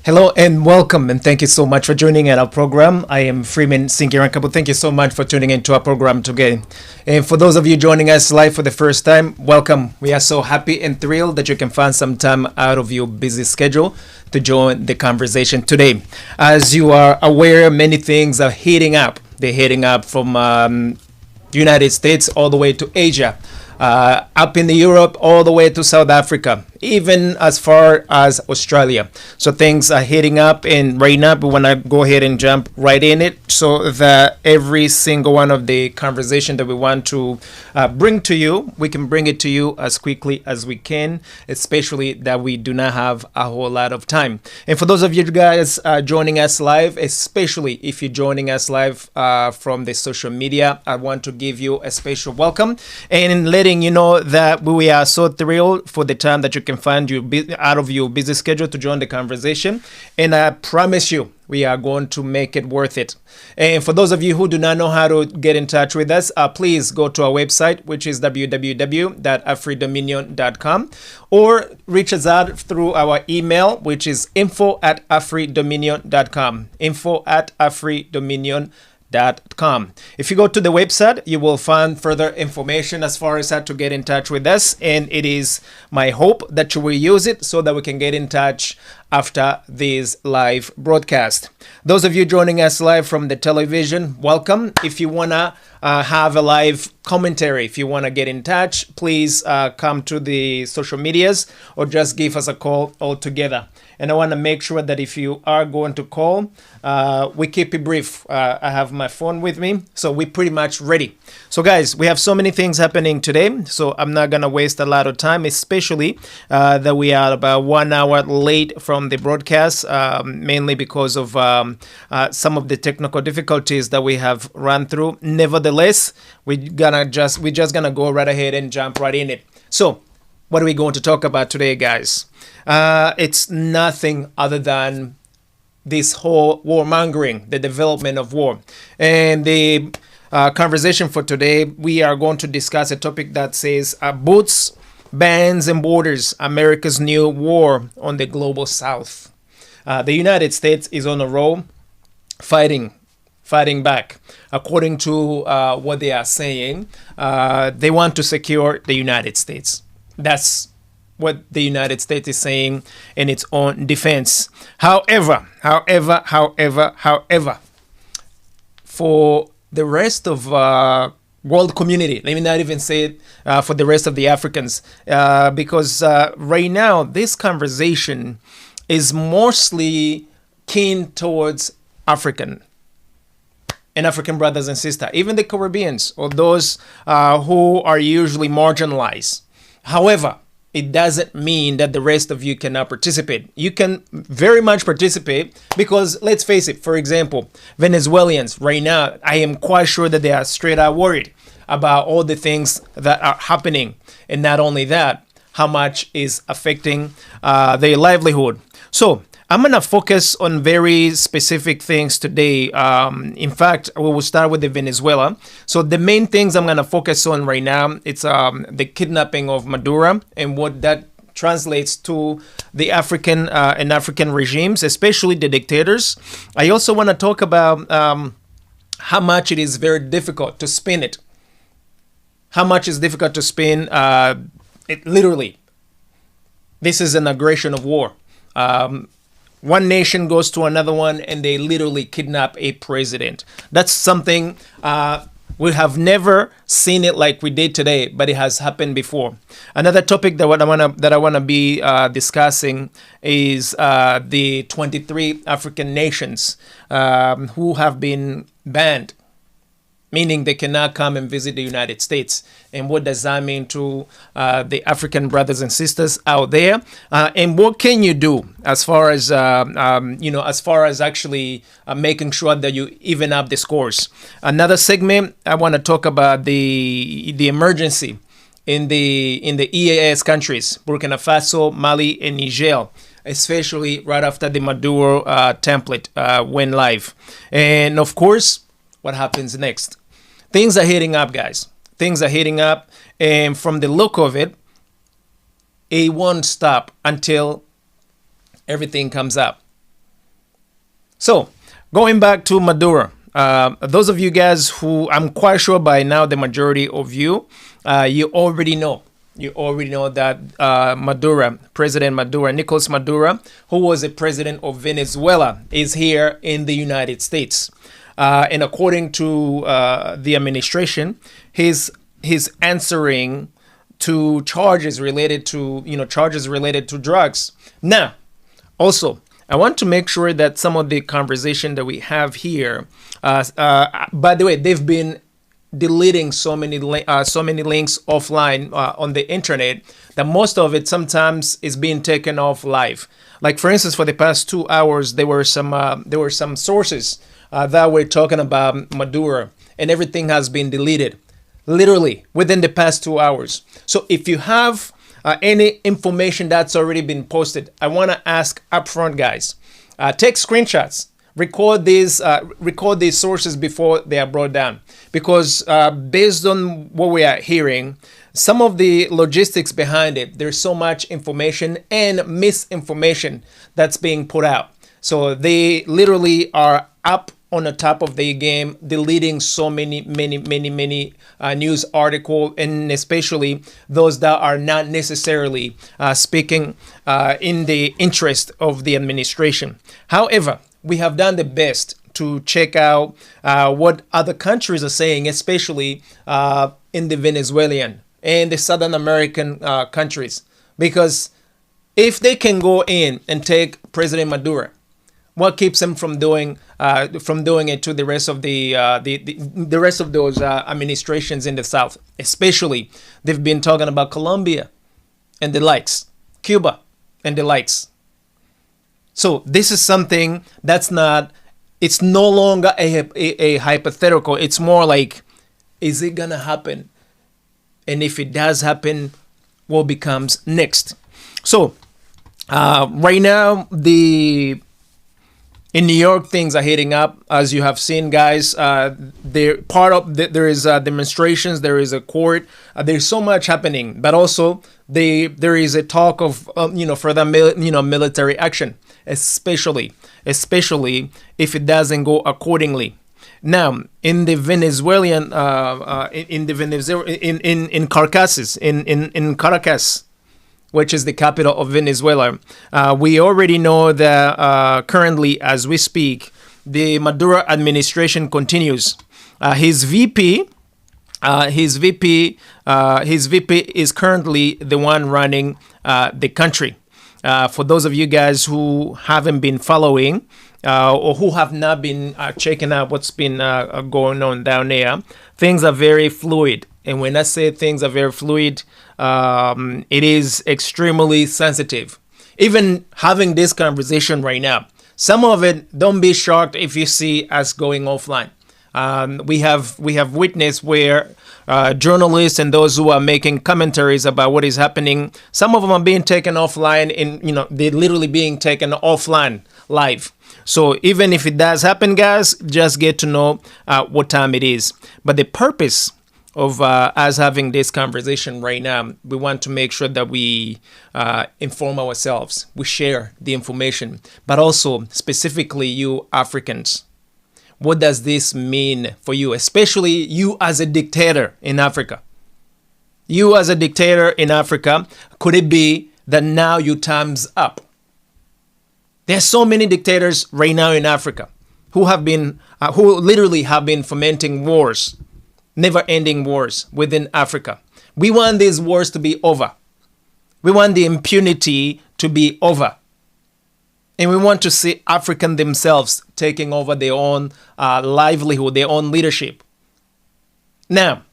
Hello and welcome, and thank you so much for joining in our program. I am Freeman Singirankabo. Thank you so much for tuning into our program today. And for those of you joining us live for the first time, welcome. We are so happy and thrilled that you can find some time out of your busy schedule to join the conversation today. As you are aware, many things are heating up. They're heating up from the United States all the way to Asia. Up in the Europe, all the way to South Africa, even as far as Australia. So things are heating up, and right now we want to go ahead and jump right in it so that every single one of the conversation that we want to bring to you, we can bring it to you as quickly as we can, especially that we do not have a whole lot of time. And for those of you guys joining us live, especially if you're joining us live from the social media, I want to give you a special welcome and letting you know that we are so thrilled for the time that you can find you out of your busy schedule to join the conversation. And I promise you, we are going to make it worth it. And for those of you who do not know how to get in touch with us, please go to our website, which is www.afridominion.com, or reach us out through our email, which is info@afridominion.com. info@afridominion.com. If you go to the website, you will find further information as far as how to get in touch with us, and it is my hope that you will use it so that we can get in touch after this live broadcast. Those of you joining us live from the television, welcome. If you want to have a live commentary, if you want to get in touch, please come to the social medias or just give us a call altogether. And I want to make sure that if you are going to call, we keep it brief. I have my phone with me, so we're pretty much ready. So guys, we have so many things happening today, so I'm not going to waste a lot of time, especially that we are about 1 hour late from the broadcast, mainly because of some of the technical difficulties that we have run through. Nevertheless, we're just gonna go right ahead and jump right in it. So what are we going to talk about today, guys? It's nothing other than this whole warmongering, the development of war. And the conversation for today, we are going to discuss a topic that says boots, bans, and borders, America's new war on the global south. The United States is on a roll, fighting back. According to what they are saying, they want to secure the United States. That's what the United States is saying in its own defense. However, for the rest of world community, let me not even say it for the rest of the Africans, because right now this conversation is mostly keen towards African brothers and sisters, even the Caribbeans or those who are usually marginalized. However, it doesn't mean that the rest of you cannot participate. You can very much participate because, let's face it, for example, Venezuelans right now, I am quite sure that they are straight out worried about all the things that are happening. And not only that, how much is affecting their livelihood. So I'm going to focus on very specific things today. In fact, we will start with the Venezuela. So the main things I'm going to focus on right now, it's the kidnapping of Maduro and what that translates to the African and African regimes, especially the dictators. I also want to talk about how much it is very difficult to spin it. How much is difficult to spin it literally. This is an aggression of war. One nation goes to another one and they literally kidnap a president. That's something we have never seen it like we did today, but it has happened before. Another topic that I wanna be discussing is the 23 African nations who have been banned, meaning they cannot come and visit the United States. And what does that mean to the African brothers and sisters out there? And what can you do as far as actually making sure that you even up the scores? Another segment, I want to talk about the emergency in the EAS countries, Burkina Faso, Mali, and Niger, especially right after the Maduro template went live. And of course, what happens next? Things are heating up, guys. Things are heating up. And from the look of it, it won't stop until everything comes up. So, going back to Maduro, those of you guys who I'm quite sure by now the majority of you, you already know. You already know that Maduro, President Maduro, Nicolas Maduro, who was the president of Venezuela, is here in the United States. And according to the administration, he's answering to charges related to drugs. Now, also, I want to make sure that some of the conversation that we have here, by the way, they've been deleting so many links offline on the internet that most of it sometimes is being taken off live. Like for instance, for the past 2 hours, there were some sources that were talking about Maduro, and everything has been deleted, literally within the past 2 hours. So if you have any information that's already been posted, I want to ask upfront, guys, take screenshots. Record these sources before they are brought down, because based on what we are hearing, some of the logistics behind it, there's so much information and misinformation that's being put out. So they literally are up on the top of the game, deleting so many news articles, and especially those that are not necessarily speaking in the interest of the administration. However, we have done the best to check out what other countries are saying, especially in the Venezuelan and the Southern American countries. Because if they can go in and take President Maduro, what keeps them from doing it to the rest of the rest of those administrations in the South? Especially, they've been talking about Colombia and the likes, Cuba and the likes. So this is something that's it's no longer a hypothetical. It's more like, is it gonna happen? And if it does happen, what becomes next? So right now, in New York, things are heating up, as you have seen, guys. There is demonstrations, there is a court, there's so much happening, but also there is a talk of further military action, especially if it doesn't go accordingly. Now, in the Venezuelan, in Caracas, which is the capital of Venezuela, we already know that currently, as we speak, the Maduro administration continues. His VP is currently the one running the country. For those of you guys who haven't been following or who have not been checking out what's been going on down there, things are very fluid. And when I say things are very fluid, it is extremely sensitive. Even having this conversation right now, some of it, don't be shocked if you see us going offline. We have witnessed where journalists and those who are making commentaries about what is happening, some of them are being taken offline, they're literally being taken offline live. So even if it does happen, guys, just get to know what time it is. But the purpose of us having this conversation right now, we want to make sure that we inform ourselves, we share the information, but also specifically you Africans. What does this mean for you, especially you as a dictator in Africa? You as a dictator in Africa, could it be that now your time's up? There's so many dictators right now in Africa who literally have been fomenting wars, never-ending wars within Africa. We want these wars to be over. We want the impunity to be over. And we want to see Africans themselves taking over their own livelihood, their own leadership. Now,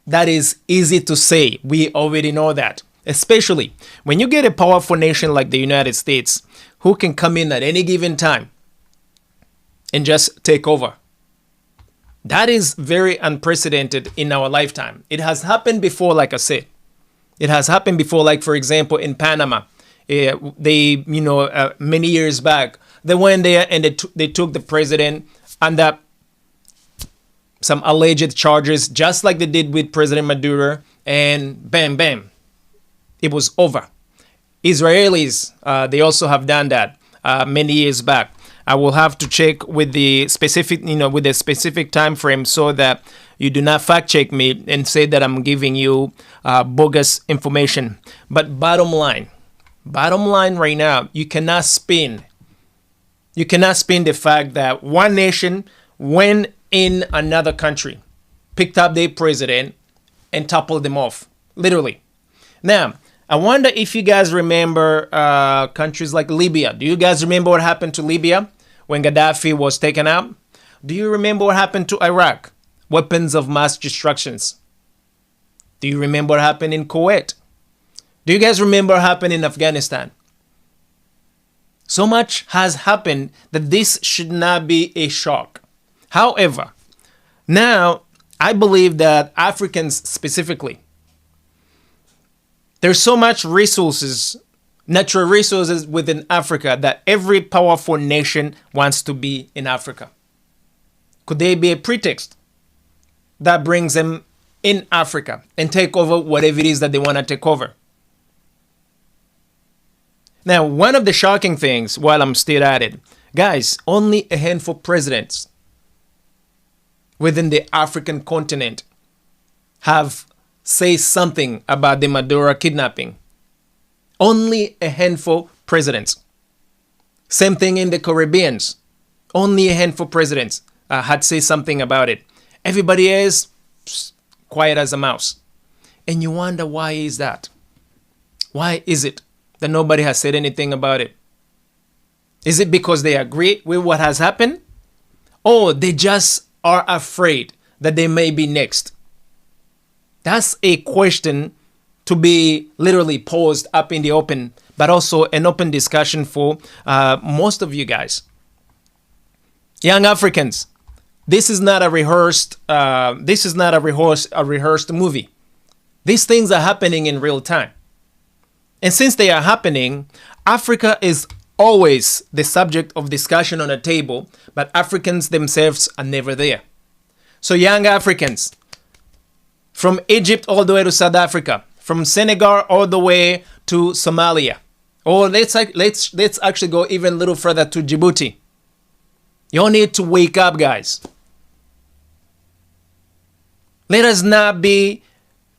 that is easy to say. We already know that. Especially when you get a powerful nation like the United States, who can come in at any given time and just take over. That is very unprecedented in our lifetime. It has happened before, like I said. It has happened before, like, for example, in Panama. Many years back, they went there and they took the president under some alleged charges, just like they did with President Maduro, and bam, bam, it was over. Israelis, they also have done that many years back. I will have to check with the specific, with the specific time frame so that you do not fact check me and say that I'm giving you bogus information. But bottom line right now, you cannot spin the fact that one nation went in another country, picked up their president, and toppled them off, literally. Now, I wonder if you guys remember countries like Libya. Do you guys remember what happened to Libya when Gaddafi was taken out? Do you remember what happened to Iraq? Weapons of mass destructions. Do you remember what happened in Kuwait? Do you guys remember what happened in Afghanistan? So much has happened that this should not be a shock. However, now I believe that Africans specifically, there's so much resources, natural resources within Africa that every powerful nation wants to be in Africa. Could there be a pretext that brings them in Africa and take over whatever it is that they want to take over? Now, one of the shocking things, while I'm still at it, guys, only a handful of presidents within the African continent have said something about the Maduro kidnapping. Only a handful presidents. Same thing in the Caribbean. Only a handful presidents had said something about it. Everybody is quiet as a mouse. And you wonder, why is that? Why is it that nobody has said anything about it? Is it because they agree with what has happened? Or they just are afraid that they may be next? That's a question to be literally posed up in the open, but also an open discussion for most of you guys. Young Africans, this is not a rehearsed. A rehearsed movie. These things are happening in real time, and since they are happening, Africa is always the subject of discussion on a table, but Africans themselves are never there. So, young Africans, from Egypt all the way to South Africa, from Senegal all the way to Somalia, or let's actually go even a little further to Djibouti. You all need to wake up, guys. Let us not be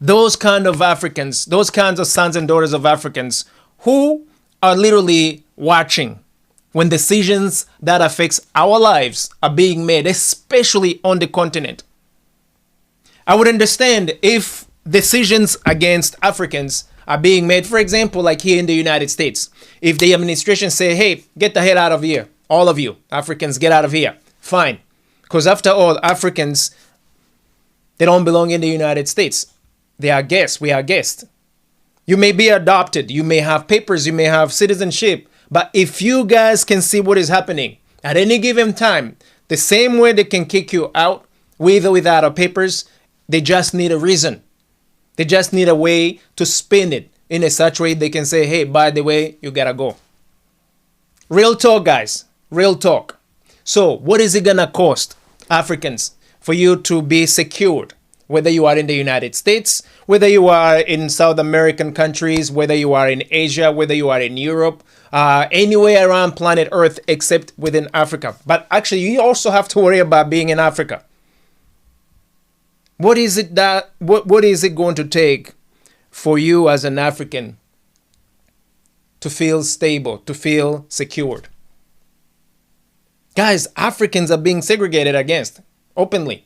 those kind of Africans, those kinds of sons and daughters of Africans who are literally watching when decisions that affects our lives are being made, especially on the continent. I would understand if decisions against Africans are being made, for example, like here in the United States. If the administration say, hey, get the hell out of here, all of you, Africans, get out of here. Fine. Because after all, Africans, they don't belong in the United States. They are guests. We are guests. You may be adopted. You may have papers. You may have citizenship. But if you guys can see what is happening at any given time, the same way they can kick you out with or without our papers, they just need a reason. They just need a way to spin it in a such way they can say, hey, by the way, you gotta go. Real talk, guys. Real talk. So what is it gonna cost Africans for you to be secured? Whether you are in the United States, whether you are in South American countries, whether you are in Asia, whether you are in Europe, anywhere around planet Earth except within Africa. But actually, you also have to worry about being in Africa. What is it going to take for you as an African to feel stable, to feel secured? Guys, Africans are being segregated against openly.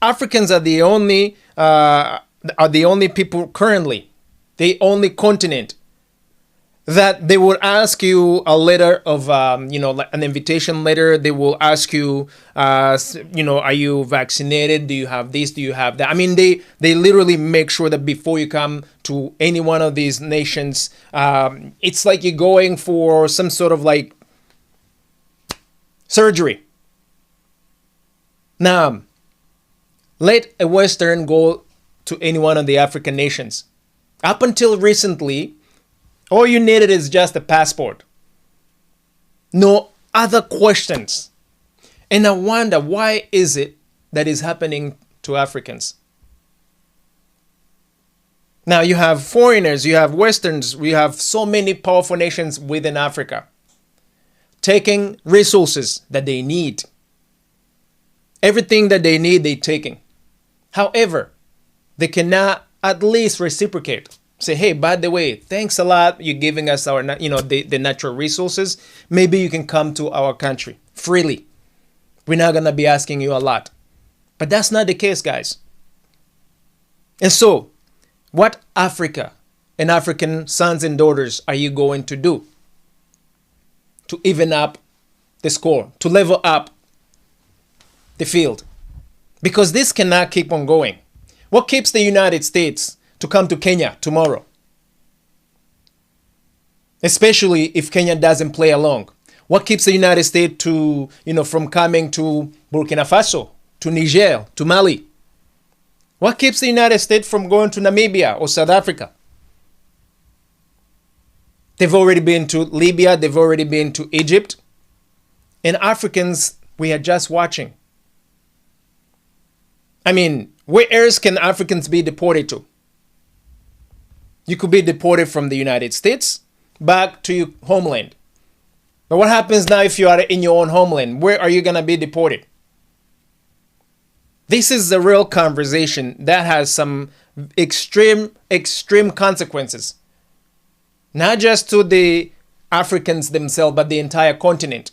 Africans are the only people currently, the only continent that they would ask you a letter of, like an invitation letter. They will ask you, are you vaccinated? Do you have this? Do you have that? I mean, they literally make sure that before you come to any one of these nations, it's like you're going for some sort of like surgery. Now, let a Western go to any one of the African nations. Up until recently, all you needed is just a passport. No other questions. And I wonder, why is it that is happening to Africans? Now you have foreigners, you have Westerns, we have so many powerful nations within Africa. taking resources that they need. Everything that they need, they're taking. However, they cannot at least reciprocate. Say, hey, by the way, thanks a lot. You're giving us our, the natural resources. Maybe you can come to our country freely. We're not going to be asking you a lot. But that's not the case, guys. And so, what Africa and African sons and daughters are you going to do to even up the score, to level up the field? Because this cannot keep on going. What keeps the United States to come to Kenya tomorrow? Especially if Kenya doesn't play along. What keeps the United States to, from coming to Burkina Faso, to Niger, to Mali? What keeps the United States from going to Namibia or South Africa? They've already been to Libya. They've already been to Egypt. And Africans, we are just watching. I mean, where else can Africans be deported to? You could be deported from the United States back to your homeland. But what happens now if you are in your own homeland? Where are you going to be deported? This is the real conversation that has some extreme consequences. Not just to the Africans themselves, but the entire continent.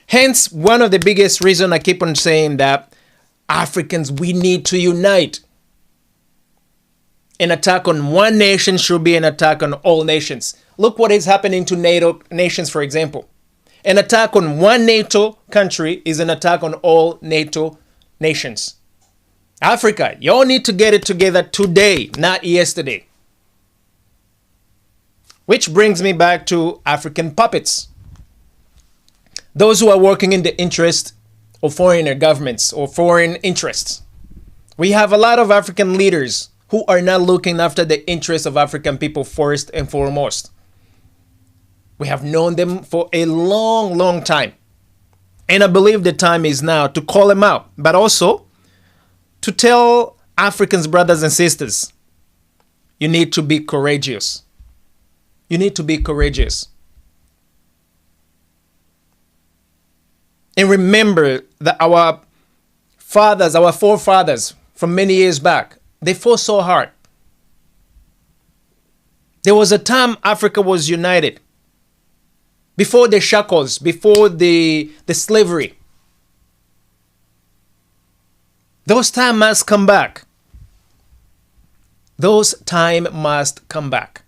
Hence, one of the biggest reasons I keep on saying that Africans, we need to unite. An attack on one nation should be an attack on all nations. Look what is happening to NATO nations, for example. An attack on one NATO country is an attack on all NATO nations. Africa, y'all need to get it together today, not yesterday. Which brings me back to African puppets. Those who are working in the interest of foreigner governments or foreign interests. We have a lot of African leaders who are not looking after the interests of African people first and foremost. We have known them for a long, long time. And I believe the time is now to call them out, but also to tell Africans, brothers and sisters, you need to be courageous. You need to be courageous. And remember that our fathers, our forefathers from many years back, they fought so hard. There was a time Africa was united. Before the shackles, before the slavery. Those time must come back. Those time must come back.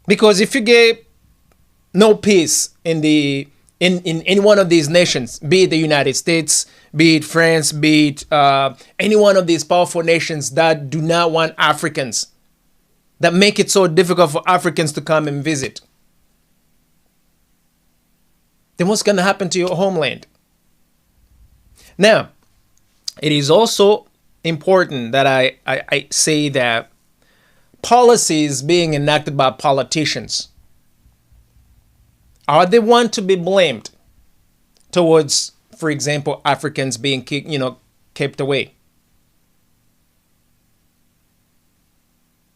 Because if you get no peace in any one of these nations, be it the United States, be it France, be it any one of these powerful nations that do not want Africans, that make it so difficult for Africans to come and visit, then what's going to happen to your homeland? Now, it is also important that I say that policies being enacted by politicians are the one to be blamed towards, for example, Africans being kept away.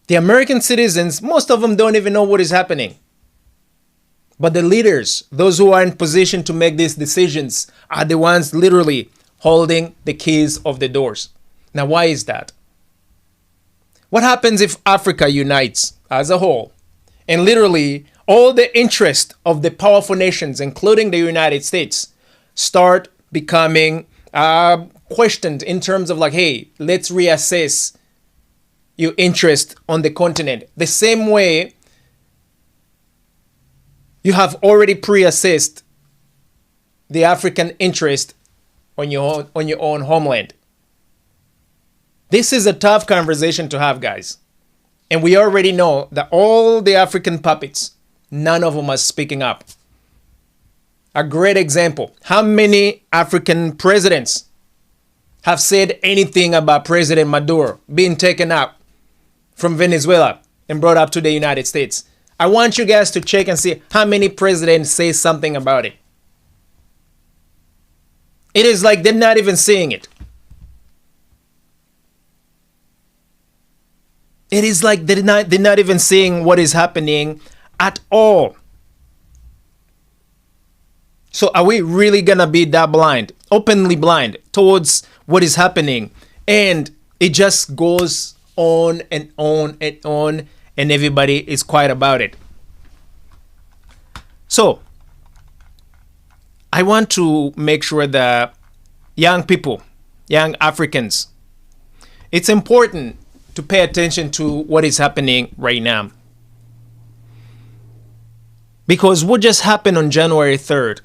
The American citizens, most of them don't even know what is happening. But the leaders, those who are in position to make these decisions, are the ones literally holding the keys of the doors. Now, why is that? What happens if Africa unites as a whole and literally all the interest of the powerful nations, including the United States, start becoming questioned in terms of like, hey, let's reassess your interest on the continent. The same way you have already pre-assessed the African interest on your own homeland. This is a tough conversation to have, guys. And we already know that all the African puppets, none of them are speaking up. A great example. How many African presidents have said anything about President Maduro being taken out from Venezuela and brought up to the United States? I want you guys to check and see how many presidents say something about it. It is like they're not even seeing it. It is like they're not even seeing what is happening at all. So are we really gonna be that blind, openly blind towards what is happening? And it just goes on and on and on, and everybody is quiet about it. So I want to make sure that young people, young Africans, it's important to pay attention to what is happening right now. Because what just happened on January 3rd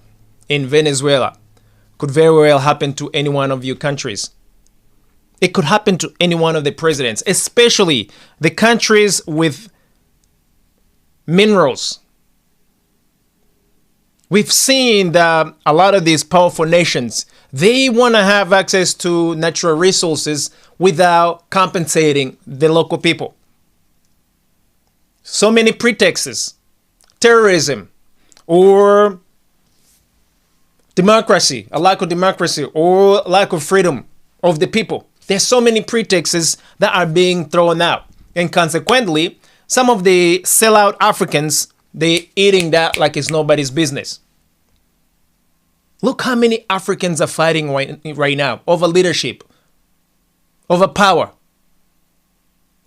in Venezuela could very well happen to any one of your countries. It could happen to any one of the presidents, especially the countries with minerals. We've seen that a lot of these powerful nations, they want to have access to natural resources without compensating the local people. So many pretexts: terrorism, or democracy, a lack of democracy, or lack of freedom of the people. There's so many pretexts that are being thrown out. And consequently, some of the sellout Africans, they're eating that like it's nobody's business. Look how many Africans are fighting right now over leadership, over power.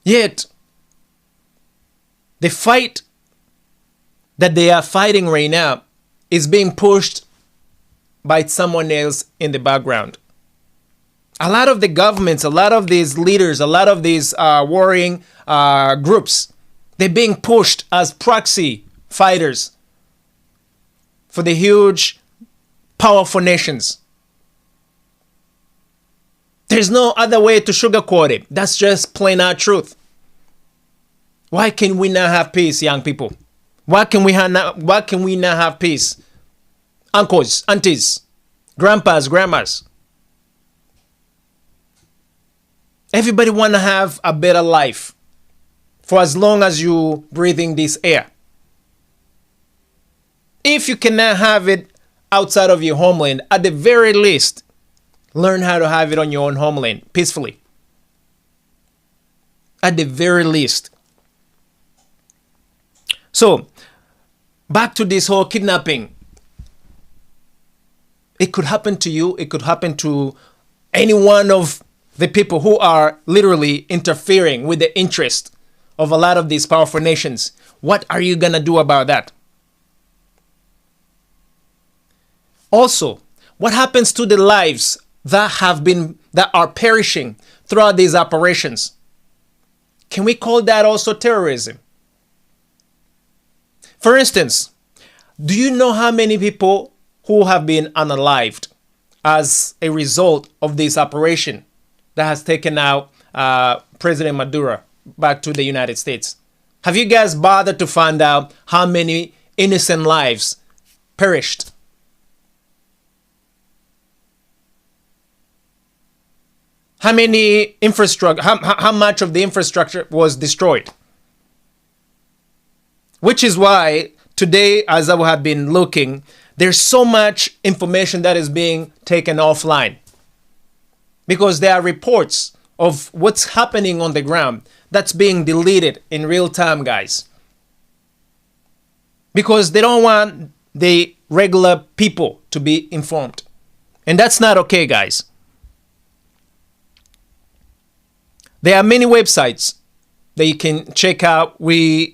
Yet, the fight that they are fighting right now is being pushed by someone else in the background. A lot of the governments, a lot of these leaders, a lot of these warring groups, they're being pushed as proxy fighters for the huge, powerful nations. There's no other way to sugarcoat it. That's just plain out truth. Why can we not have peace, young people? Why can we not have peace? Uncles, aunties, grandpas, grandmas. Everybody want to have a better life for as long as you breathing this air. If you cannot have it outside of your homeland, at the very least, learn how to have it on your own homeland peacefully. At the very least. So, back to this whole kidnapping. It could happen to you. It could happen to any one of the people who are literally interfering with the interest of a lot of these powerful nations. What are you going to do about that? Also, what happens to the lives that are perishing throughout these operations? Can we call that also terrorism? For instance, do you know how many people who have been unalived as a result of this operation that has taken out President Maduro back to the United States? Have you guys bothered to find out how many innocent lives perished? How many infrastructure, how much of the infrastructure was destroyed? Which is why today, as I have been looking, there's so much information that is being taken offline. Because there are reports of what's happening on the ground that's being deleted in real time, guys. Because they don't want the regular people to be informed. And that's not okay, guys. There are many websites that you can check out with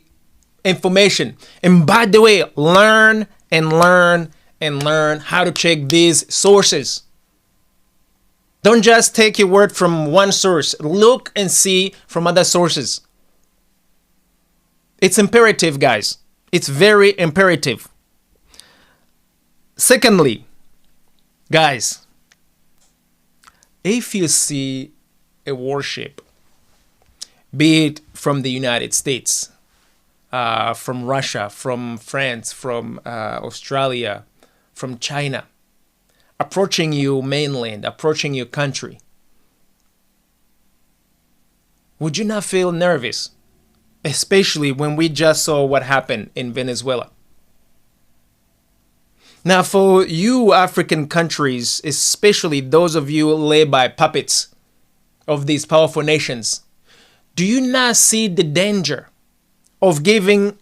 information. And by the way, learn how to check these sources. Don't just take your word from one source. Look and see from other sources. It's imperative, guys. It's very imperative. Secondly, guys, if you see a warship, be it from the United States, from Russia, from France, from Australia, from China, approaching you mainland, approaching your country, would you not feel nervous? Especially when we just saw what happened in Venezuela. Now, for you African countries, especially those of you led by puppets of these powerful nations, do you not see the danger of giving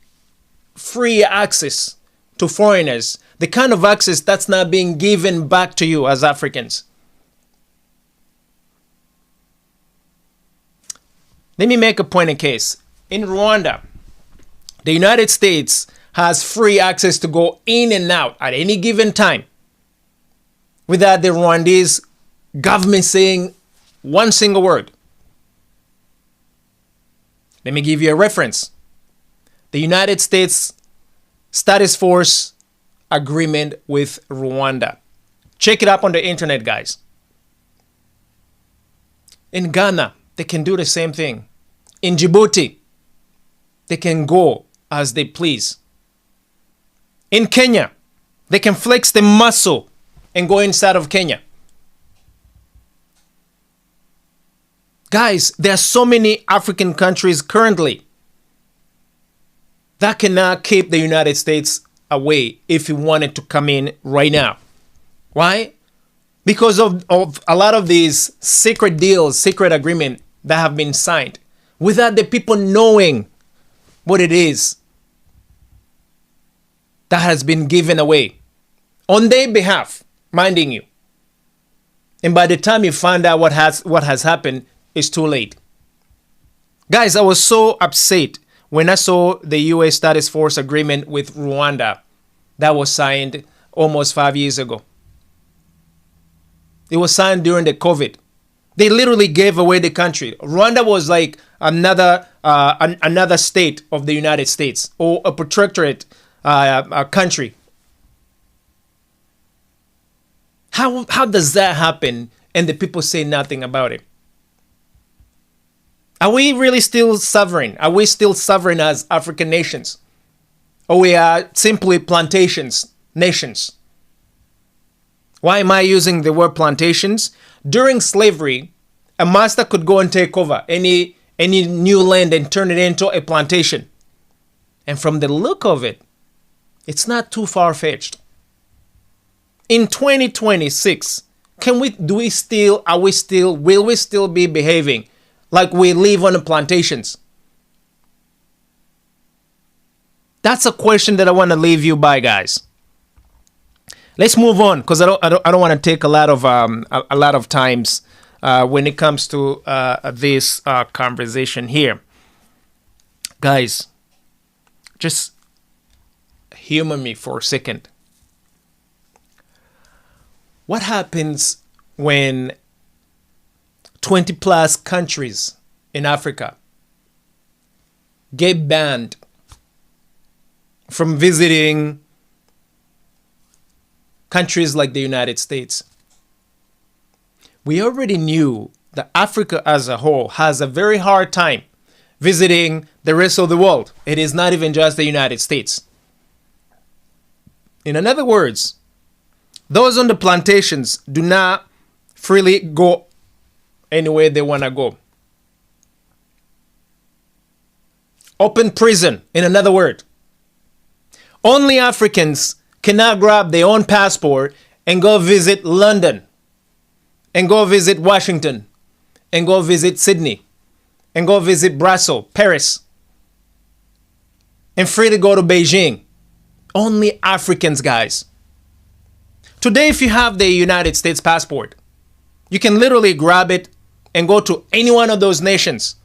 free access to foreigners, the kind of access that's not being given back to you as Africans. Let me make a point in case. In Rwanda, the United States has free access to go in and out at any given time without the Rwandese government saying one single word. Let me give you a reference. The United States Status Force agreement with Rwanda. Check it up on the internet, guys. In Ghana, they can do the same thing. In Djibouti, they can go as they please. In Kenya, they can flex the muscle and go inside of Kenya. Guys, there are so many African countries currently that cannot keep the United States away if you wanted to come in right now. Why? Because of a lot of these secret deals, secret agreements that have been signed without the people knowing what it is that has been given away on their behalf, minding you. And by the time you find out what has happened, it's too late. Guys, I was so upset when I saw the U.S. Status Force agreement with Rwanda that was signed almost 5 years ago. It was signed during the COVID. They literally gave away the country. Rwanda was like another state of the United States, or a protectorate country. How does that happen and the people say nothing about it? Are we really still sovereign? Are we still sovereign as African nations? Or we are simply plantations nations? Why am I using the word plantations? During slavery, a master could go and take over any new land and turn it into a plantation. And from the look of it, it's not too far-fetched. In 2026, will we still be behaving like we live on the plantations? That's a question that I want to leave you by, guys. Let's move on, because I don't want to take a lot of times when it comes to this conversation here. Guys, just humor me for a second. What happens when 20 plus countries in Africa get banned from visiting countries like the United States? We already knew that Africa as a whole has a very hard time visiting the rest of the world. It is not even just the United States. In other words, those on the plantations do not freely go anywhere they want to go. Open prison, in another word. Only Africans cannot grab their own passport and go visit London, and go visit Washington, and go visit Sydney, and go visit Brussels, Paris, and free to go to Beijing. Only Africans, guys. Today, if you have the United States passport, you can literally grab it and go to any one of those nations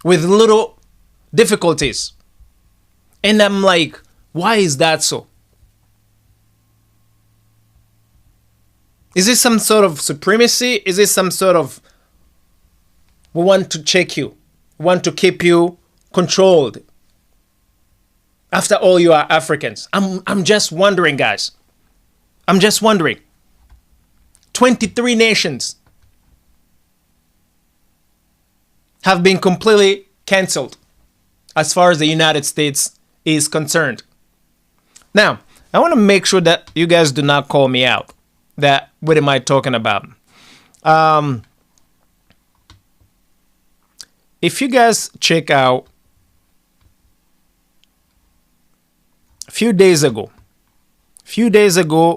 with little difficulties. And I'm like, why is that so? Is this some sort of supremacy? Is this some sort of, we want to check you, we want to keep you controlled? After all, you are Africans. I'm just wondering, guys. I'm just wondering. 23 nations have been completely canceled as far as the United States is concerned. Now, I want to make sure that you guys do not call me out. That, what am I talking about? If you guys check out a few days ago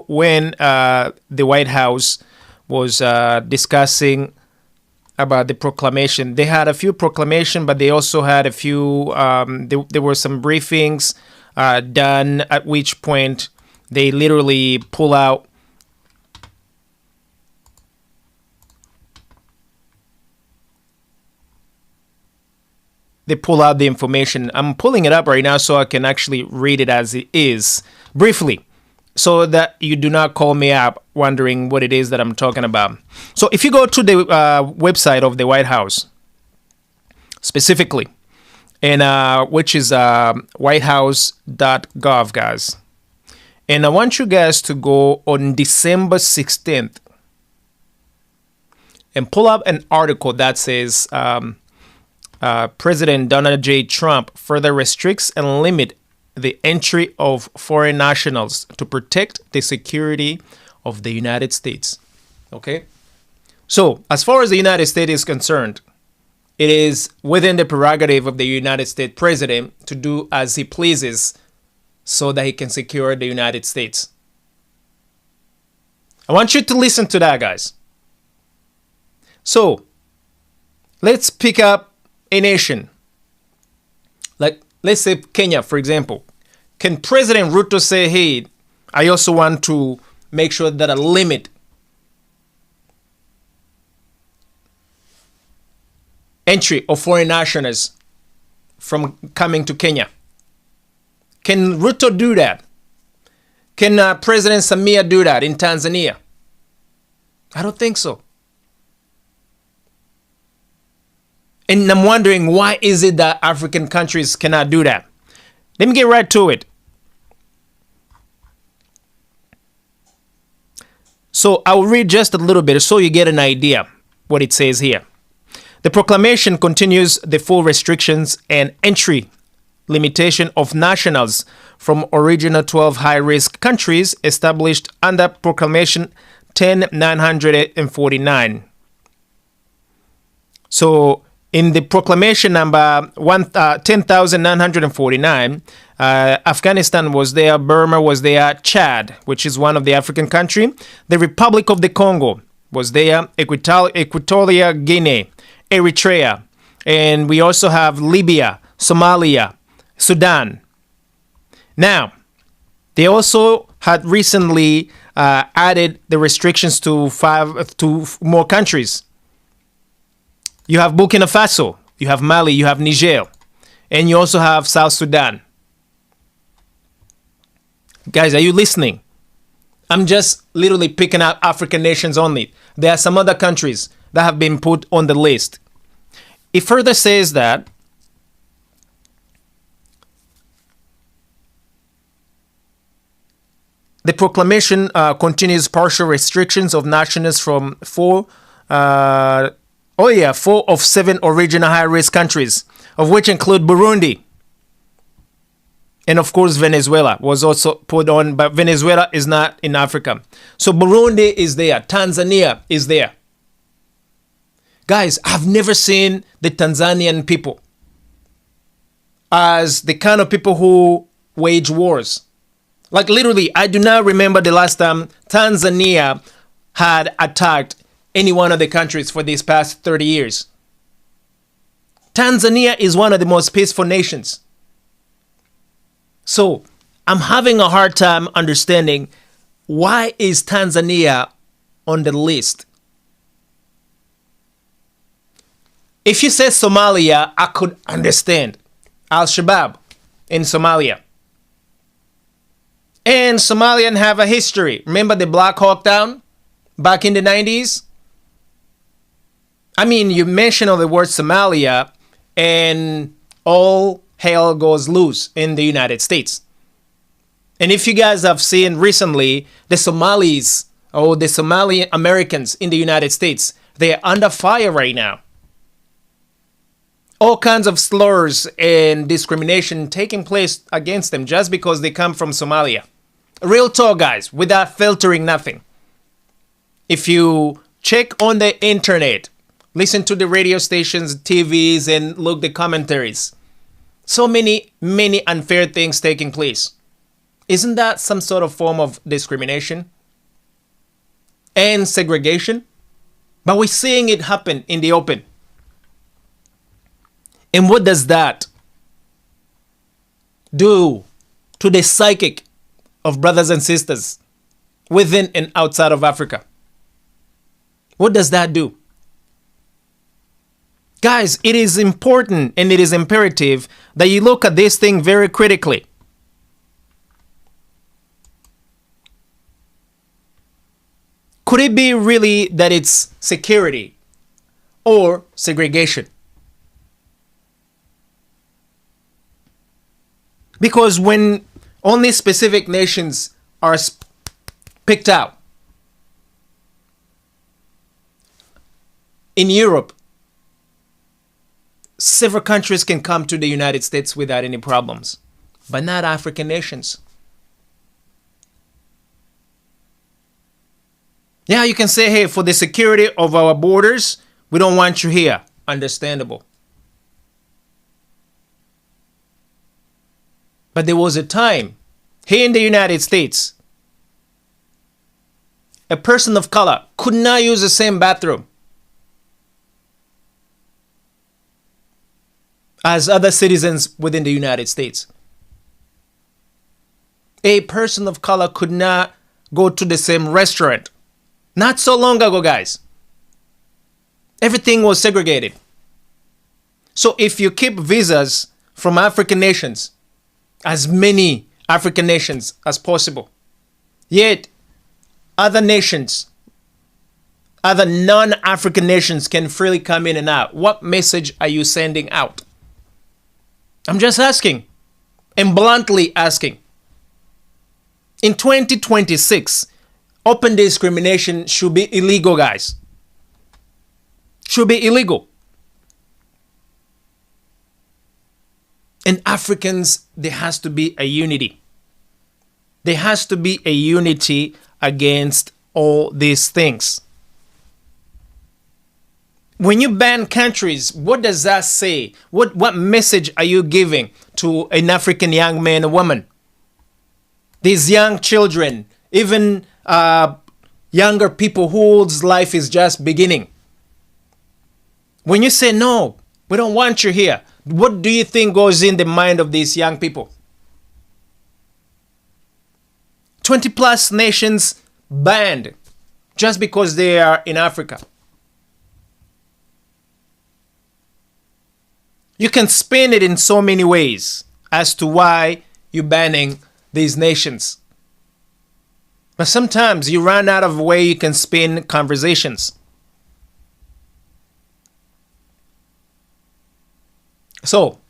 when the White House was discussing about the proclamation, they had a few proclamations, but they also had a few, there were some briefings done, at which point they literally pull out the information. I'm pulling it up right now so I can actually read it as it is briefly, so that you do not call me up wondering what it is that I'm talking about. So if you go to the website of the White House specifically, and which is whitehouse.gov, guys, and I want you guys to go on December 16th and pull up an article that says President Donald J. Trump further restricts and limit the entry of foreign nationals to protect the security of the United States. Okay? So, as far as the United States is concerned, it is within the prerogative of the United States president to do as he pleases so that he can secure the United States. I want you to listen to that, guys. So, let's pick up a nation. Like, let's say Kenya, for example. Can President Ruto say, hey, I also want to make sure that I limit entry of foreign nationals from coming to Kenya? Can Ruto do that? Can President Samia do that in Tanzania? I don't think so. And I'm wondering, why is it that African countries cannot do that? Let me get right to it. So I'll read just a little bit so you get an idea what it says here. The proclamation continues the full restrictions and entry limitation of nationals from original 12 high-risk countries established under Proclamation 10949. So in the proclamation number 10,949, Afghanistan was there, Burma was there, Chad, which is one of the African country, the Republic of the Congo was there, Equatorial Guinea, Eritrea, and we also have Libya, Somalia, Sudan. Now, they also had recently added the restrictions to more countries. You have Burkina Faso, you have Mali, you have Niger, and you also have South Sudan. Guys, are you listening? I'm just literally picking out African nations only. There are some other countries that have been put on the list. It further says that the proclamation continues partial restrictions of nationals from four of 7 original high-risk countries, of which include Burundi. And of course, Venezuela was also put on, but Venezuela is not in Africa. So Burundi is there. Tanzania is there. Guys, I've never seen the Tanzanian people as the kind of people who wage wars. Like literally, I do not remember the last time Tanzania had attacked any one of the countries for these past 30 years. Tanzania is one of the most peaceful nations. So I'm having a hard time understanding, why is Tanzania on the list? If you said Somalia, I could understand. Al-Shabaab in Somalia. And Somalians have a history. Remember the Black Hawk Down back in the 90s? I mean, you mention the word Somalia and all hell goes loose in the United States. And if you guys have seen recently, the Somalis or the Somali Americans in the United States, they are under fire right now. All kinds of slurs and discrimination taking place against them just because they come from Somalia. Real talk, guys, without filtering nothing. If you check on the internet, listen to the radio stations, TVs, and look the commentaries, so many unfair things taking place. Isn't that some sort of form of discrimination and segregation? But we're seeing it happen in the open. And what does that do to the psychic of brothers and sisters within and outside of Africa. What does that do? Guys, it is important and it is imperative that you look at this thing very critically. Could it be really that it's security or segregation? Because when only specific nations are picked out, in Europe, several countries can come to the United States without any problems, but not African nations. Yeah, you can say, hey, for the security of our borders, we don't want you here. Understandable. But there was a time here in the United States, a person of color could not use the same bathroom as other citizens within the United States. A person of color could not go to the same restaurant. Not so long ago, guys. Everything was segregated. So if you keep visas from African nations, as many African nations as possible, yet other nations, other non-African nations can freely come in and out, what message are you sending out? I'm just asking, and bluntly asking. In 2026, open discrimination should be illegal, guys. Should be illegal. And Africans, there has to be a unity. There has to be a unity against all these things. When you ban countries, what does that say? What message are you giving to an African young man or woman? These young children, even younger people whose life is just beginning. When you say, no, we don't want you here, what do you think goes in the mind of these young people? 20 plus nations banned just because they are in Africa. You can spin it in so many ways as to why you're banning these nations. But sometimes you run out of a way you can spin conversations. So,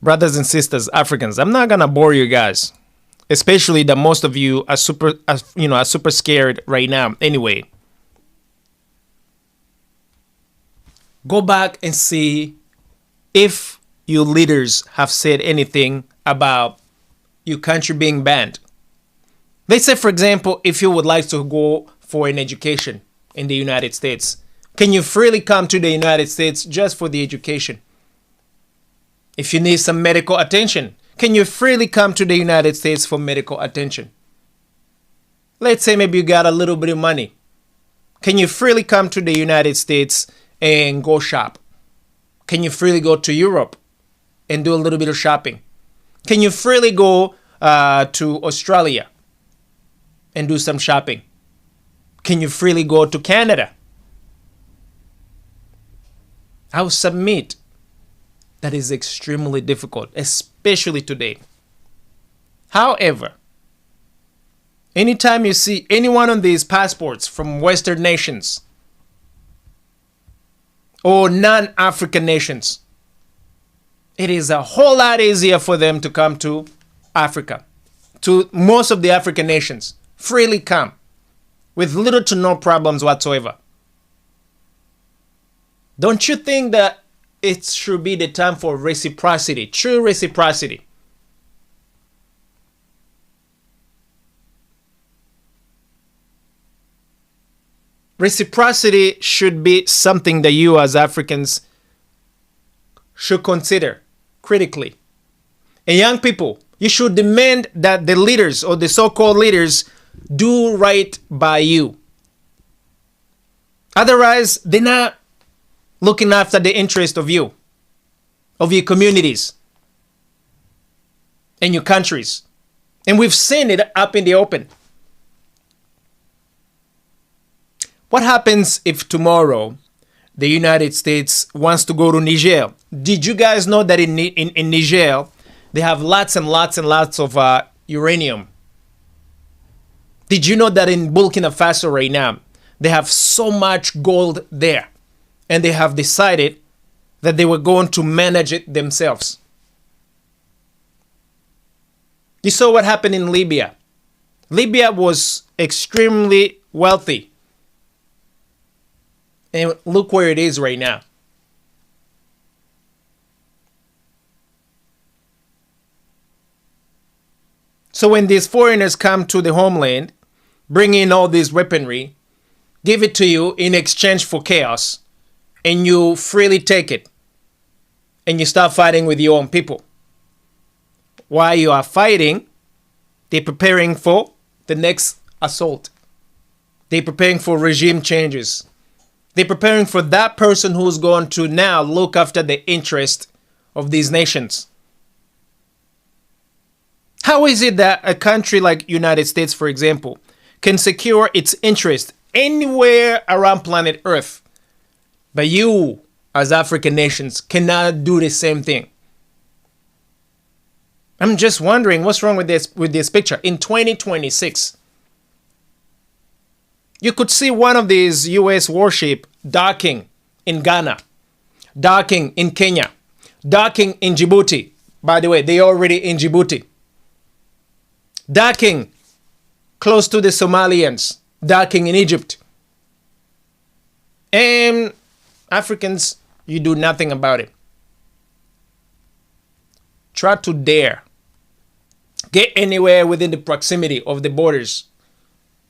brothers and sisters, Africans, I'm not gonna bore you guys, especially that most of you are super scared right now. Anyway, go back and see if your leaders have said anything about your country being banned. Let's say, for example, if you would like to go for an education in the United States, can you freely come to the United States just for the education? If you need some medical attention, can you freely come to the United States for medical attention? Let's say maybe you got a little bit of money. Can you freely come to the United States and go shop? Can you freely go to Europe and do a little bit of shopping? Can you freely go to Australia and do some shopping? Can you freely go to Canada? I will submit that is extremely difficult, especially today. However, anytime you see any one of these passports from Western nations or non-African nations, it is a whole lot easier for them to come to Africa, to most of the African nations, freely come with little to no problems whatsoever. Don't you think that it should be the time for reciprocity, true reciprocity? Reciprocity should be something that you as Africans should consider critically. And young people, you should demand that the leaders or the so-called leaders do right by you. Otherwise, they're not looking after the interest of you, of your communities. in your countries. And we've seen it up in the open. What happens if tomorrow the United States wants to go to Niger? Did you guys know that in Niger, they have lots and lots and lots of uranium? Did you know that in Burkina Faso right now, they have so much gold there, and they have decided that they were going to manage it themselves? You saw what happened in Libya. Libya was extremely wealthy. And look where it is right now. So when these foreigners come to the homeland, bring in all this weaponry, give it to you in exchange for chaos, and you freely take it, and you start fighting with your own people. While you are fighting, they're preparing for the next assault. They're preparing for regime changes. They're preparing for that person who's going to now look after the interest of these nations. How is it that a country like United States, for example, can secure its interest anywhere around planet Earth, but you, as African nations, cannot do the same thing? I'm just wondering what's wrong with this picture. In 2026, you could see one of these U.S. warship docking in Ghana, docking in Kenya, docking in Djibouti. By the way, they're already in Djibouti. Docking close to the Somalians, docking in Egypt. And Africans, you do nothing about it. Try to dare get anywhere within the proximity of the borders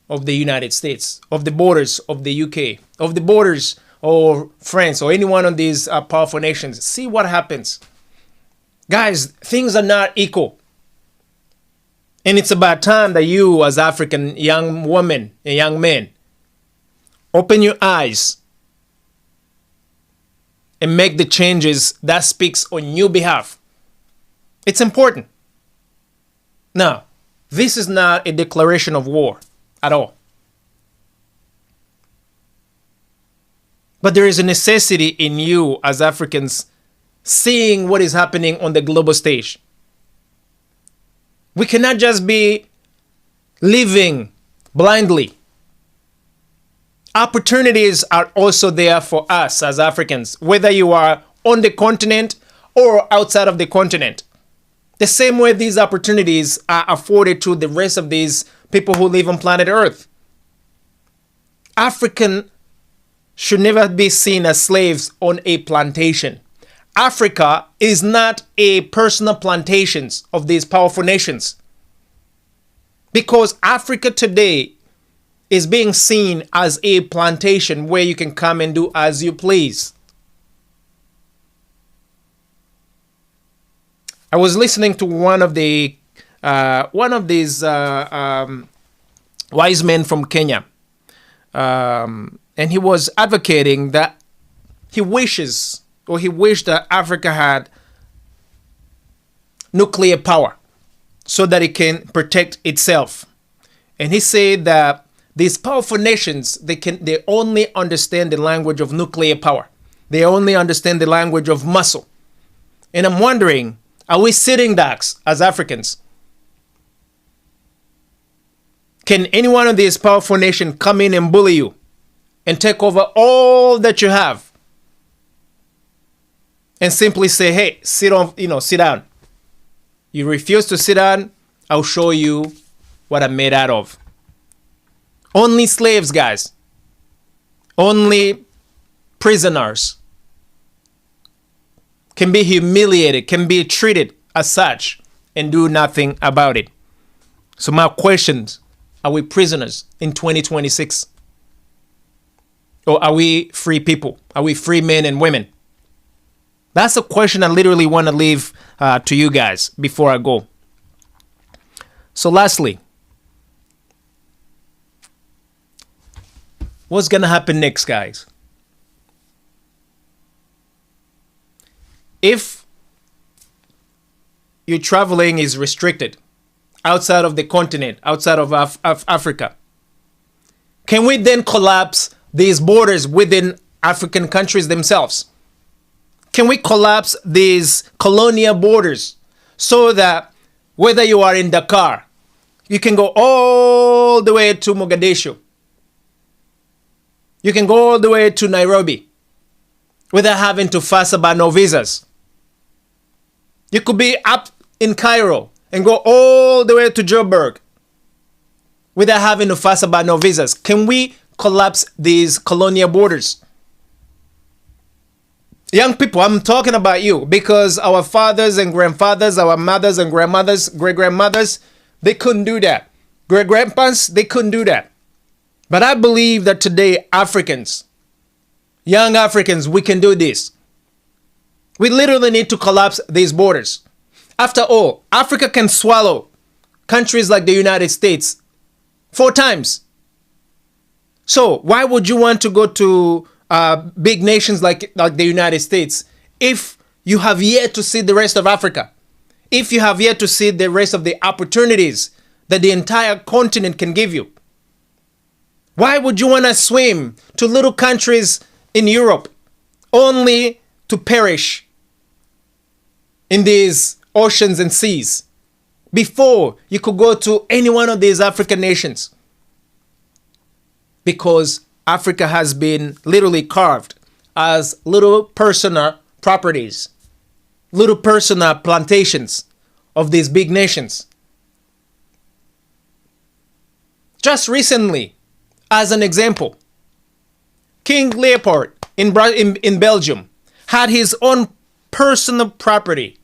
of the United States, of the borders of the UK, of the borders of France, or any one of these powerful nations. See what happens. Guys, things are not equal. And it's about time that you, as African young women and young men, open your eyes and make the changes that speaks on your behalf. It's important. Now, this is not a declaration of war at all. But there is a necessity in you as Africans seeing what is happening on the global stage. We cannot just be living blindly. Opportunities are also there for us as Africans, whether you are on the continent or outside of the continent. The same way these opportunities are afforded to the rest of these people who live on planet Earth. African should never be seen as slaves on a plantation. Africa is not a personal plantations of these powerful nations. Because Africa today is being seen as a plantation where you can come and do as you please. I was listening to one of these wise men from Kenya, and he was advocating that he wished that Africa had nuclear power so that it can protect itself. And he said that these powerful nations, they only understand the language of nuclear power. They only understand the language of muscle. And I'm wondering, are we sitting ducks as Africans? Can any one of these powerful nations come in and bully you and take over all that you have and simply say, hey, sit down? You refuse to sit down, I'll show you what I'm made out of. Only slaves, guys. Only prisoners can be humiliated, can be treated as such, and do nothing about it. So my questions, are we prisoners in 2026? Or are we free people? Are we free men and women? That's a question I literally want to leave to you guys before I go. So lastly, what's going to happen next, guys? If your traveling is restricted outside of the continent, outside of Africa. Can we then collapse these borders within African countries themselves? Can we collapse these colonial borders so that whether you are in Dakar, you can go all the way to Mogadishu, you can go all the way to Nairobi without having to fuss about no visas. You could be up in Cairo and go all the way to Joburg without having to fuss about no visas. Can we collapse these colonial borders? Young people, I'm talking about you, because our fathers and grandfathers, our mothers and grandmothers, great-grandmothers, they couldn't do that. Great-grandpas, they couldn't do that. But I believe that today, Africans, young Africans, we can do this. We literally need to collapse these borders. After all, Africa can swallow countries like the United States 4 times. So why would you want to go to big nations like the United States if you have yet to see the rest of Africa? If you have yet to see the rest of the opportunities that the entire continent can give you? Why would you want to swim to little countries in Europe only to perish in these oceans and seas before you could go to any one of these African nations? Because Africa has been literally carved as little personal properties, little personal plantations of these big nations. Just recently, as an example, King Leopold in Belgium had his own personal property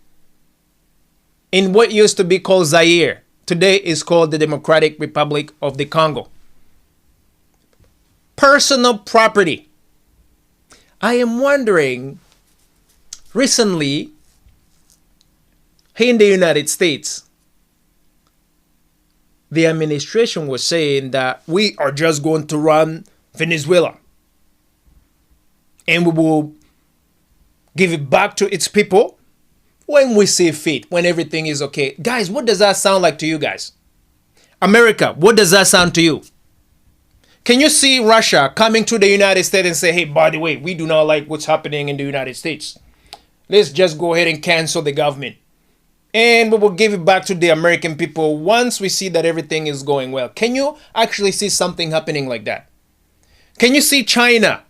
in what used to be called Zaire. Today is called the Democratic Republic of the Congo. Personal property. I am wondering, recently, in the United States, the administration was saying that we are just going to run Venezuela and we will give it back to its people when we see fit, when everything is okay. Guys, what does that sound like to you guys? America, what does that sound to you? Can you see Russia coming to the United States and say, hey, by the way, we do not like what's happening in the United States. Let's just go ahead and cancel the government. And we will give it back to the American people once we see that everything is going well. Can you actually see something happening like that? Can you see China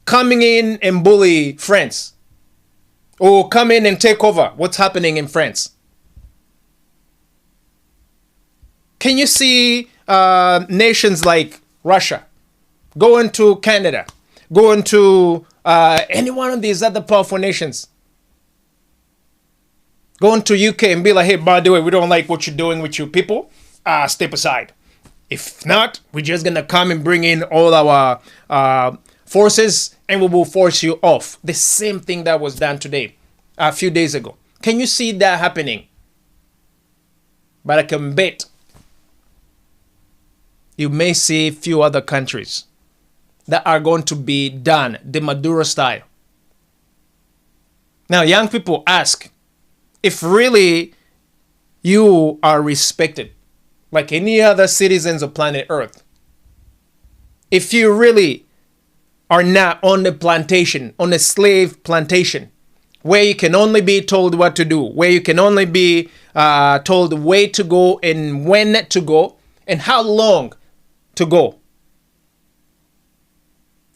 coming in and bully France? Or come in and take over what's happening in France? Can you see nations like Russia going to Canada, going to any one of these other powerful nations, going to UK and be like, hey, by the way, we don't like what you're doing with your people. Step aside. If not, we're just going to come and bring in all our forces and we will force you off. The same thing that was done today, a few days ago. Can you see that happening? But I can bet you may see a few other countries that are going to be done the Maduro style. Now, young people ask, if really you are respected like any other citizens of planet Earth, if you really are not on a plantation, on a slave plantation, where you can only be told what to do, where you can only be told where to go and when to go and how long to go.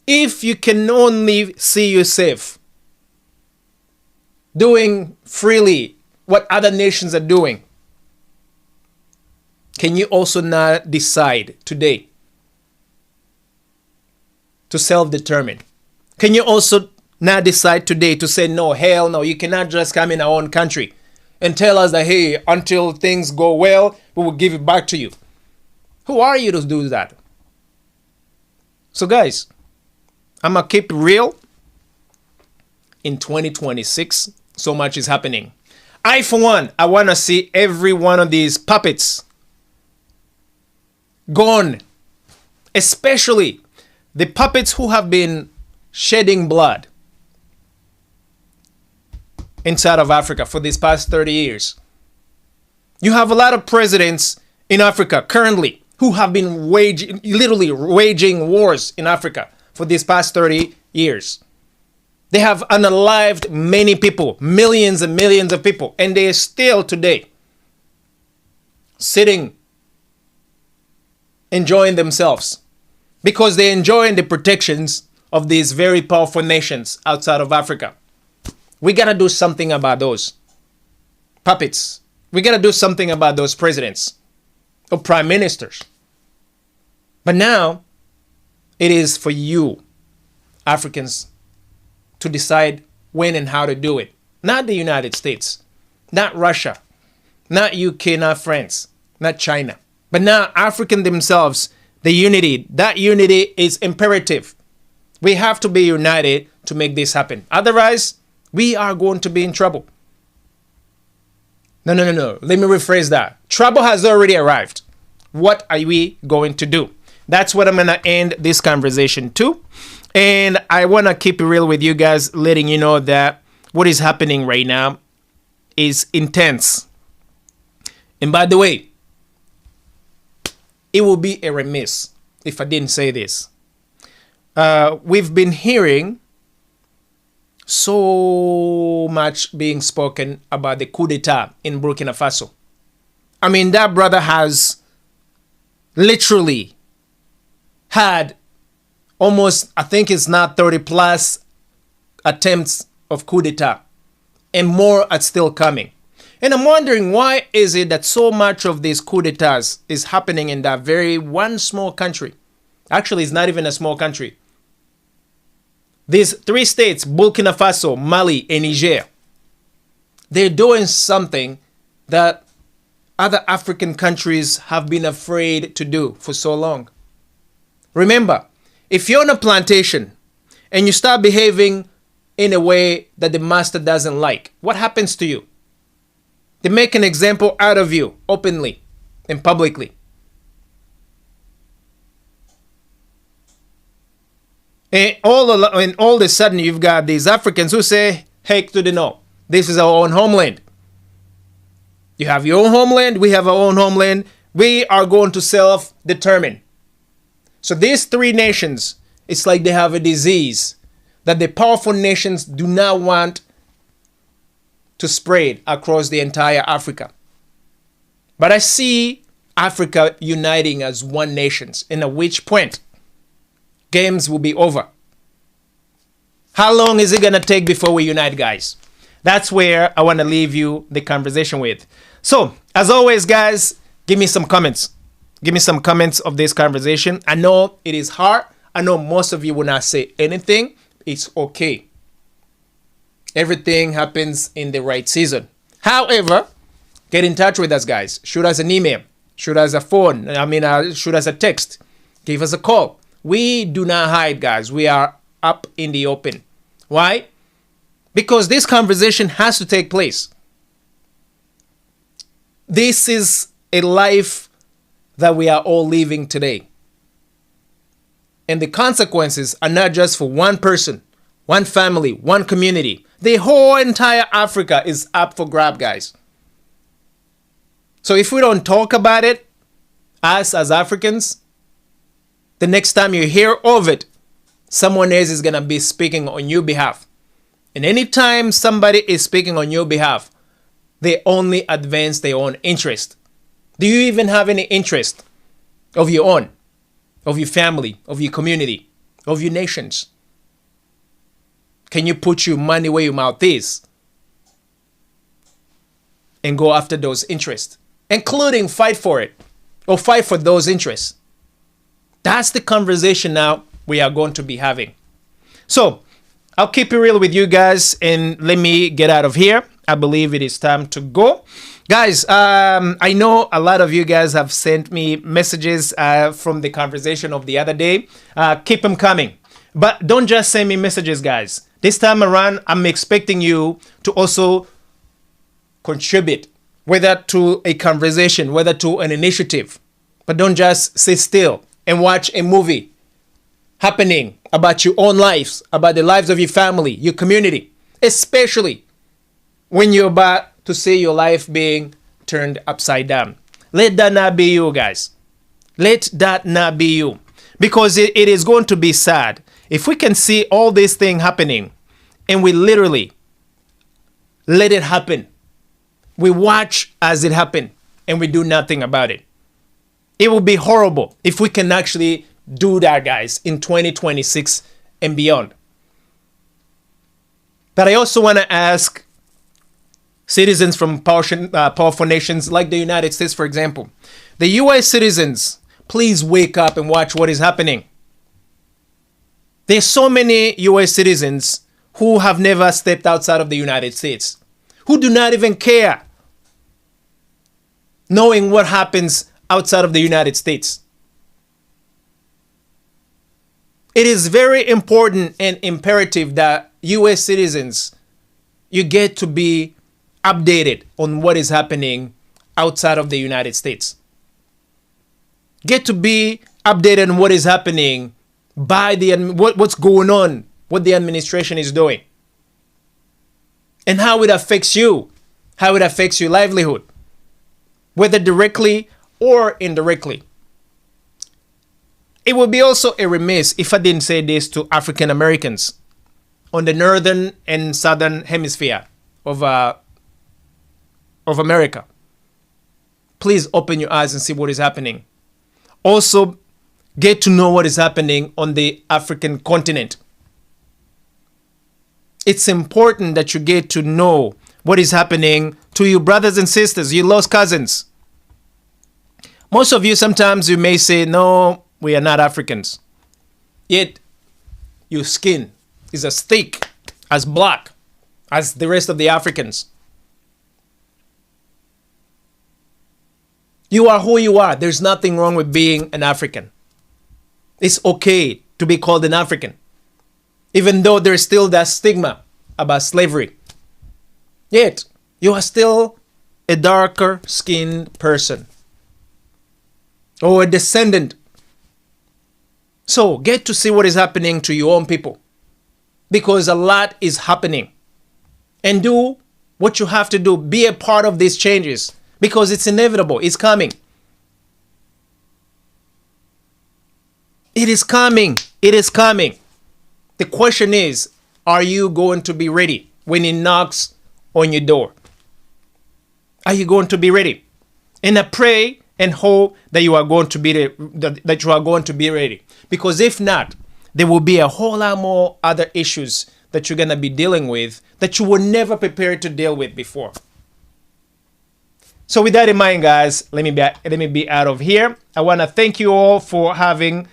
If you can only see yourself doing freely what other nations are doing, can you also not decide today to self-determine? Can you also not decide today to say, no, hell no, you cannot just come in our own country and tell us that, hey, until things go well, we will give it back to you? Who are you to do that? So guys, I'm going to keep it real. In 2026, so much is happening. I, for one, I want to see every one of these puppets gone. Especially the puppets who have been shedding blood inside of Africa for these past 30 years. You have a lot of presidents in Africa currently who have been literally waging wars in Africa for these past 30 years. They have unalived many people, millions and millions of people, and they are still today sitting, enjoying themselves because they're enjoying the protections of these very powerful nations outside of Africa. We got to do something about those puppets. We got to do something about those presidents or prime ministers. But now it is for you, Africans, to decide when and how to do it. Not the United States, not Russia, not UK, not France, not China. But now African themselves, that unity is imperative. We have to be united to make this happen. Otherwise, we are going to be in trouble. No. Let me rephrase that. Trouble has already arrived. What are we going to do? That's what I'm going to end this conversation to. And I want to keep it real with you guys, letting you know that what is happening right now is intense. And by the way, it will be a remiss if I didn't say this. We've been hearing so much being spoken about the coup d'etat in Burkina Faso. I mean, that brother has literally had almost, I think it's now 30 plus attempts of coup d'etat, and more are still coming. And I'm wondering, why is it that so much of these coup d'etats is happening in that very one small country? Actually, it's not even a small country. These three states, Burkina Faso, Mali, and Niger, they're doing something that other African countries have been afraid to do for so long. Remember, if you're on a plantation and you start behaving in a way that the master doesn't like, what happens to you? They make an example out of you openly and publicly. And all of a sudden, you've got these Africans who say, heck to the no. This is our own homeland. You have your own homeland. We have our own homeland. We are going to self-determine. So these three nations, it's like they have a disease that the powerful nations do not want to spread across the entire Africa. But I see Africa uniting as one nation, and at which point games will be over. How long is it going to take before we unite, guys? That's where I want to leave you the conversation with. So, as always, guys, give me some comments. Give me some comments of this conversation. I know it is hard. I know most of you will not say anything. It's okay. Everything happens in the right season. However, get in touch with us, guys. Shoot us an email. Shoot us a phone. Shoot us a text. Give us a call. We do not hide, guys. We are up in the open. Why? Because this conversation has to take place. This is a life that we are all living today. And the consequences are not just for one person, one family, one community. The whole entire Africa is up for grab, guys. So if we don't talk about it, us as Africans, the next time you hear of it, someone else is going to be speaking on your behalf. And anytime somebody is speaking on your behalf, they only advance their own interest. Do you even have any interest of your own, of your family, of your community, of your nations? Can you put your money where your mouth is and go after those interests, including fight for it or fight for those interests? That's the conversation now we are going to be having. So I'll keep it real with you guys and let me get out of here. I believe it is time to go. Guys, I know a lot of you guys have sent me messages from the conversation of the other day. Keep them coming. But don't just send me messages, guys. This time around, I'm expecting you to also contribute, whether to a conversation, whether to an initiative. But don't just sit still and watch a movie happening about your own lives, about the lives of your family, your community, especially when you're about to see your life being turned upside down. Let that not be you, guys. Let that not be you. Because it is going to be sad if we can see all this thing happening and we literally let it happen. We watch as it happen and we do nothing about it. It will be horrible if we can actually do that, guys, in 2026 and beyond. But I also want to ask citizens from powerful nations like the United States, for example. The US citizens, please wake up and watch what is happening. There's so many US citizens who have never stepped outside of the United States, who do not even care knowing what happens outside of the United States. It is very important and imperative that US citizens, you get to be updated on what is happening outside of the United States. Get to be updated on what is happening by what's going on, what the administration is doing, and how it affects you, how it affects your livelihood, whether directly or indirectly. It would be also a remiss if I didn't say this to African Americans on the northern and southern hemisphere of America. Please open your eyes and see what is happening. Also, get to know what is happening on the African continent. It's important that you get to know what is happening to your brothers and sisters, your lost cousins. Most of you, sometimes you may say, no, we are not Africans. Yet, your skin is as thick, as black, as the rest of the Africans. You are who you are. There's nothing wrong with being an African. It's okay to be called an African, even though there's still that stigma about slavery. Yet, you are still a darker skinned person or a descendant. So get to see what is happening to your own people, because a lot is happening. And do what you have to do. Be a part of these changes, because it's inevitable. It's coming. It is coming. It is coming. The question is, are you going to be ready when it knocks on your door? Are you going to be ready? And I pray and hope that you are going to be ready. Because if not, there will be a whole lot more other issues that you're going to be dealing with that you were never prepared to deal with before. So with that in mind, guys, let me be out of here. I want to thank you all for having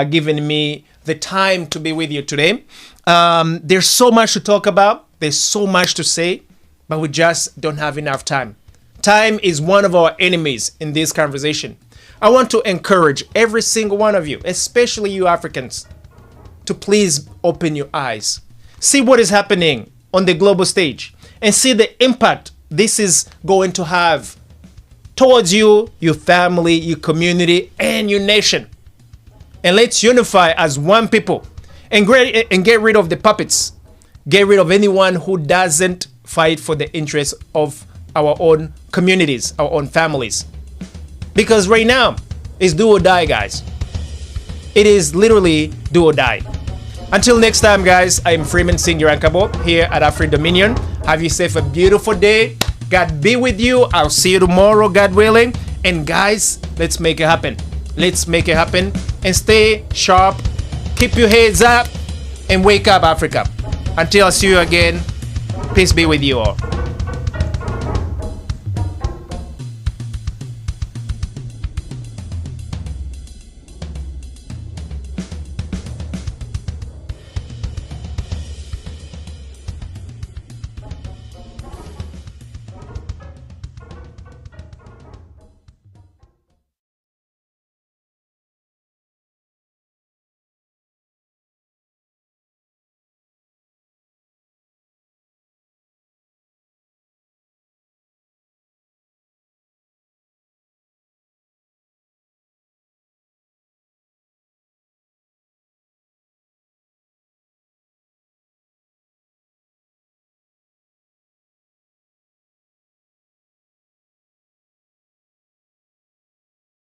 given me the time to be with you today. There's so much to talk about. There's so much to say, but we just don't have enough time. Time is one of our enemies in this conversation. I want to encourage every single one of you, especially you Africans, to please open your eyes. See what is happening on the global stage and see the impact this is going to have towards you, your family, your community, and your nation. And let's unify as one people and get rid of the puppets. Get rid of anyone who doesn't fight for the interests of our own communities, our own families. Because right now, it's do or die, guys. It is literally do or die. Until next time, guys, I'm Freeman Singh Yarankabo here at AfriDominion. Have yourself a beautiful day. God be with you. I'll see you tomorrow, God willing. And guys, let's make it happen. Let's make it happen. And stay sharp. Keep your heads up. And wake up, Africa. Until I see you again, peace be with you all.